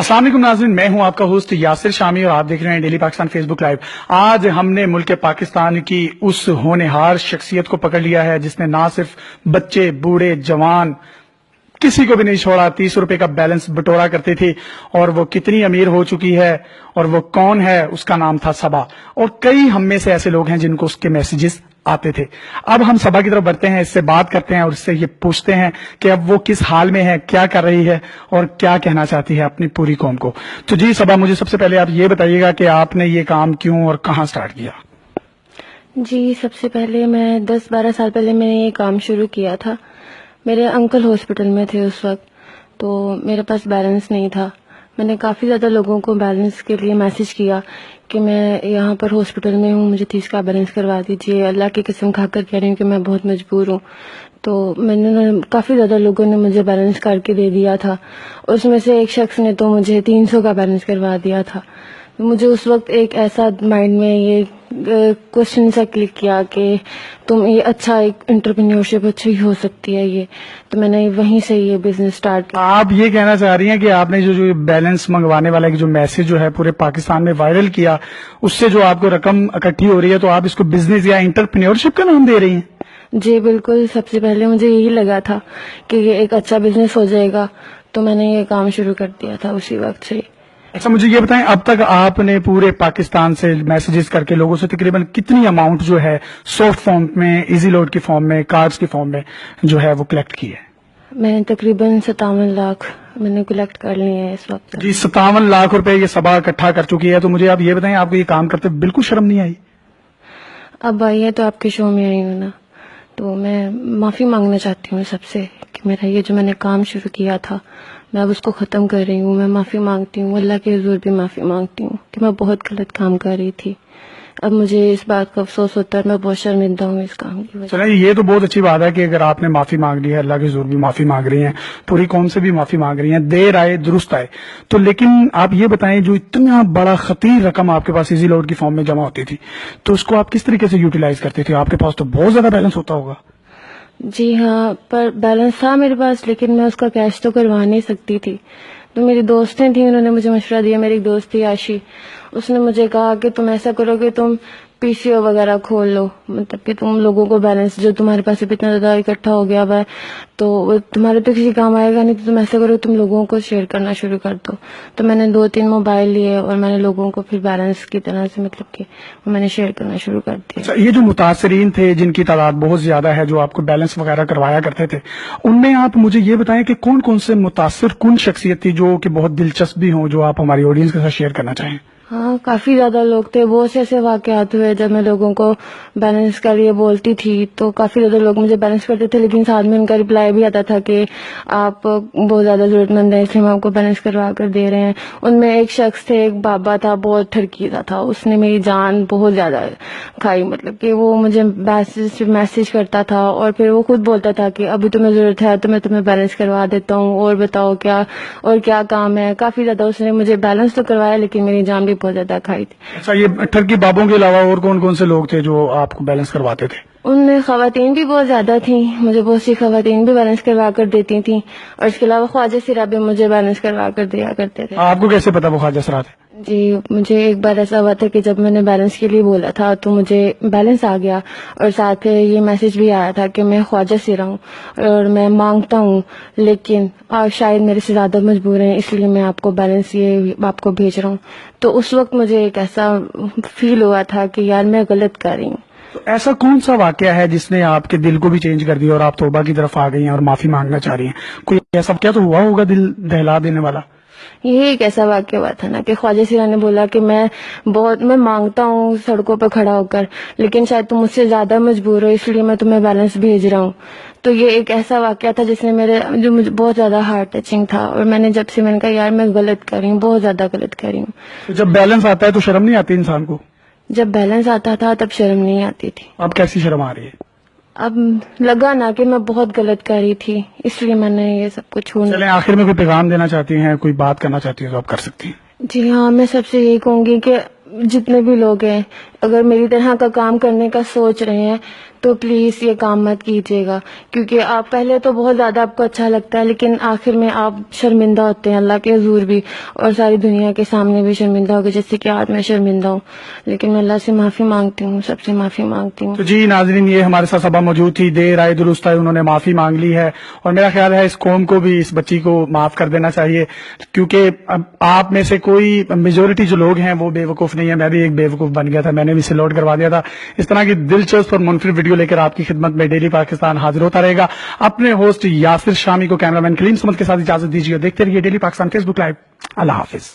السلام علیکم ناظرین، میں ہوں آپ کا ہوسٹ یاسر شامی اور آپ دیکھ رہے ہیں ڈیلی پاکستان فیس بک لائیو۔ آج ہم نے ملک پاکستان کی اس ہونہار شخصیت کو پکڑ لیا ہے جس نے نہ صرف بچے، بوڑھے، جوان کسی کو بھی نہیں چھوڑا۔ 30 روپے کا بیلنس بٹورا کرتی تھی اور وہ کتنی امیر ہو چکی ہے، اور وہ کون ہے؟ اس کا نام تھا صبا، اور کئی ہم میں سے ایسے لوگ ہیں جن کو اس کے میسیجز آتے تھے۔ اب ہم صبا کی طرف بڑھتے ہیں، اس سے بات کرتے ہیں اور اس سے یہ پوچھتے ہیں کہ اب وہ کس حال میں ہے، کیا کر رہی ہے اور کیا کہنا چاہتی ہے اپنی پوری قوم کو۔ تو جی صبا، مجھے سب سے پہلے آپ یہ بتائیے گا کہ آپ نے یہ کام کیوں اور کہاں سٹارٹ کیا؟ جی، سب سے پہلے میں 10-12 سال پہلے میں نے یہ کام شروع کیا تھا۔ میرے انکل ہاسپٹل میں تھے اس وقت، تو میرے پاس بیلنس نہیں تھا۔ میں نے کافی زیادہ لوگوں کو بیلنس کے لیے میسج کیا کہ میں یہاں پر ہاسپٹل میں ہوں، مجھے 30 کا بیلنس کروا دیجیے، اللہ کی قسم کھا کر کہہ رہی ہوں کہ میں بہت مجبور ہوں۔ تو میں نے کافی زیادہ لوگوں نے مجھے بیلنس کر کے دے دیا تھا، اس میں سے ایک شخص نے تو مجھے 300 کا بیلنس کروا دیا تھا۔ مجھے اس وقت ایک ایسا مائنڈ میں یہ کوشچن سا کلک کیا کہ تم یہ اچھا ایک انٹرپرینیورشپ اچھی ہو سکتی ہے یہ، تو میں نے وہیں سے یہ بزنس سٹارٹ کیا۔ آپ یہ کہنا چاہ رہی ہیں کہ آپ نے جو بیلنس منگوانے والا جو میسج جو ہے پورے پاکستان میں وائرل کیا، اس سے جو آپ کو رقم اکٹھی ہو رہی ہے، تو آپ اس کو بزنس یا انٹرپرینیورشپ کا نام دے رہی ہیں؟ جی بالکل، سب سے پہلے مجھے یہی لگا تھا کہ یہ ایک اچھا بزنس ہو جائے گا، تو میں نے یہ کام شروع کر دیا تھا اسی وقت سے۔ اچھا، مجھے یہ بتائیں، اب تک آپ نے پورے پاکستان سے میسیجز کر کے لوگوں سے تقریباً کتنی اماؤنٹ جو ہے سافٹ فارم میں، ایزی لوڈ کی فارم میں، کارڈز کی فارم میں جو ہے وہ کلیکٹ کی ہے؟ میں نے تقریباً 57 لاکھ میں نے کلیکٹ کر لیے ہیں اس وقت۔ جی 57 لاکھ روپے یہ صبا اکٹھا کر چکی ہے، تو مجھے آپ یہ بتائیں، آپ کو یہ کام کرتے بالکل شرم نہیں آئی؟ اب آئی ہے تو آپ کے شو میں آئی ہوں نا، تو میں معافی مانگنا چاہتی ہوں سب سے کہ میرا یہ جو میں نے کام شروع کیا تھا میں اب اس کو ختم کر رہی ہوں۔ میں معافی مانگتی ہوں، اللہ کے حضور بھی معافی مانگتی ہوں کہ میں بہت غلط کام کر رہی تھی۔ اب مجھے اس بات کا افسوس ہوتا ہے، میں بہت شرمندہ ہوں اس کام کی وجہ سے۔ چلیں، یہ تو بہت اچھی بات ہے کہ اگر آپ نے معافی مانگ لی ہے، اللہ کے حضور بھی معافی مانگ رہی ہیں، پوری قوم سے بھی معافی مانگ رہی ہیں، دیر آئے درست آئے۔ تو لیکن آپ یہ بتائیں، جو اتنا بڑا خطیر رقم آپ کے پاس ایزی لوڈ کی فارم میں جمع ہوتی تھی، تو اس کو آپ کس طریقے سے یوٹیلائز کرتے تھے؟ آپ کے پاس تو بہت زیادہ بیلنس ہوتا ہوگا۔ جی ہاں، پر بیلنس تھا میرے پاس، لیکن میں اس کا کیش تو کروا نہیں سکتی تھی۔ تو میری دوستیں تھیں، انہوں نے مجھے مشورہ دیا۔ میری ایک دوست تھی عاشی، اس نے مجھے کہا کہ تم ایسا کرو کہ تم پی سی او وغیرہ کھول لو، مطلب کہ تم لوگوں کو بیلنس جو تمہارے پاس اتنا زیادہ اکٹھا ہو گیا ہوا ہے تو وہ تمہارے تو کسی کام آئے گا نہیں، تو تم ایسا کرو تم لوگوں کو شیئر کرنا شروع کر دو۔ تو میں نے 2-3 موبائل لیے اور میں نے لوگوں کو پھر بیلنس کی طرح سے مطلب کہ میں نے شیئر کرنا شروع کر دیا۔ اچھا، یہ جو متاثرین تھے جن کی تعداد بہت زیادہ ہے، جو آپ کو بیلنس وغیرہ کروایا کرتے تھے، ان میں آپ مجھے یہ بتائیں کہ کون کون سے متاثر کن شخصیت تھی جو کہ بہت دلچسپ بھی ہوں، جو آپ ہماری آڈینس کے ساتھ شیئر کرنا چاہیں؟ ہاں، کافی زیادہ لوگ تھے۔ بہت سے ایسے واقعات ہوئے جب میں لوگوں کو بیلنس کے لیے بولتی تھی تو کافی زیادہ لوگ مجھے بیلنس کرتے تھے، لیکن ساتھ میں ان کا رپلائی بھی آتا تھا کہ آپ بہت زیادہ ضرورت مند ہیں، اس لیے ہم آپ کو بیلنس کروا کر دے رہے ہیں۔ ان میں ایک شخص تھے، ایک بابا تھا، بہت ٹھرکیلا تھا، اس نے میری جان بہت زیادہ کھائی۔ مطلب کہ وہ مجھے میسج کرتا تھا اور پھر وہ خود بولتا تھا کہ ابھی تمہیں ضرورت ہے تو میں تمہیں بیلنس کروا دیتا ہوں، اور بتاؤ کیا کام ہے۔ کافی زیادہ اس نے مجھے بیلنس تو کروایا، لیکن میری جان بھی بہت زیادہ کھائی تھی۔ اچھا، یہ ٹھرکی بابوں کے علاوہ اور کون کون سے لوگ تھے جو آپ کو بیلنس کرواتے تھے؟ ان میں خواتین بھی بہت زیادہ تھیں، مجھے بہت سی خواتین بھی بیلنس کروا کر دیتی تھیں، اور اس کے علاوہ خواجہ سرا بھی مجھے بیلنس کروا کر دیا کرتے تھے۔ آپ کو کیسے پتا وہ خواجہ سرا تھے؟ جی، مجھے ایک بار ایسا ہوا تھا کہ جب میں نے بیلنس کے لیے بولا تھا تو مجھے بیلنس آ گیا، اور ساتھ یہ میسج بھی آیا تھا کہ میں خواجہ سرا ہوں اور میں مانگتا ہوں، لیکن آپ شاید میرے سے زیادہ مجبور ہیں، اس لیے میں آپ کو بیلنس یہ آپ کو بھیج رہا ہوں۔ تو اس وقت مجھے ایک ایسا فیل ہوا تھا کہ یار میں غلط کر رہی ہوں۔ تو ایسا کون سا واقعہ ہے جس نے آپ کے دل کو بھی چینج کر دیا اور آپ توبہ کی طرف آ گئی ہیں اور معافی مانگنا چاہ رہی ہیں؟ کوئی ایسا واقعہ تو ہوا ہوگا دل دہلا دینے والا؟ یہ ایک ایسا واقعہ ہوا تھا نا کہ خواجہ سرا نے بولا کہ میں مانگتا ہوں سڑکوں پہ کھڑا ہو کر، لیکن شاید تم مجھ سے زیادہ مجبور ہو، اس لیے میں تمہیں بیلنس بھیج رہا ہوں۔ تو یہ ایک ایسا واقعہ تھا جس نے جو مجھے بہت زیادہ ہارٹ ٹچنگ تھا، اور میں نے جب سے میں نے کہا یار میں غلط کر رہی ہوں، بہت زیادہ غلط کر رہی ہوں۔ تو جب بیلنس آتا ہے تو شرم نہیں آتی انسان کو؟ جب بیلنس آتا تھا تب شرم نہیں آتی تھی۔ اب کیسی شرم آ رہی ہے؟ اب لگا نا کہ میں بہت غلط کر رہی تھی، اس لیے میں نے یہ سب کچھ چھوڑا۔ چلیں، آخر میں کوئی پیغام دینا چاہتی ہیں، کوئی بات کرنا چاہتی ہیں تو آپ کر سکتی ہیں۔ جی ہاں، میں سب سے یہی کہوں گی کہ جتنے بھی لوگ ہیں اگر میری طرح کا کام کرنے کا سوچ رہے ہیں تو پلیز یہ کام مت کیجیے گا، کیونکہ آپ پہلے تو بہت زیادہ آپ کو اچھا لگتا ہے، لیکن آخر میں آپ شرمندہ ہوتے ہیں، اللہ کے حضور بھی اور ساری دنیا کے سامنے بھی شرمندہ ہوگے، جیسے کہ آج میں شرمندہ ہوں، لیکن میں اللہ سے معافی مانگتی ہوں، سب سے معافی مانگتی ہوں۔ تو جی ناظرین، یہ ہمارے ساتھ صبا موجود تھی، دیر آئے درست آئے، انہوں نے معافی مانگ لی ہے، اور میرا خیال ہے اس قوم کو بھی اس بچی کو معاف کر دینا چاہیے، کیونکہ اب آپ میں سے کوئی میجورٹی جو لوگ ہیں وہ بے وقوف نہیں ہے، میں بھی ایک بے وقوف بن گیا تھا، میں نے بھی اسے لوڈ کروا دیا تھا۔ اس طرح کی دلچسپ اور منفرد ویڈیو لے کر آپ کی خدمت میں ڈیلی پاکستان حاضر ہوتا رہے گا۔ اپنے ہوسٹ یاسر شامی کو کیمرہ مین کلیم سمت کے ساتھ اجازت دیجیے، دیکھتے رہیے ڈیلی پاکستان فیس بک لائیو۔ اللہ حافظ۔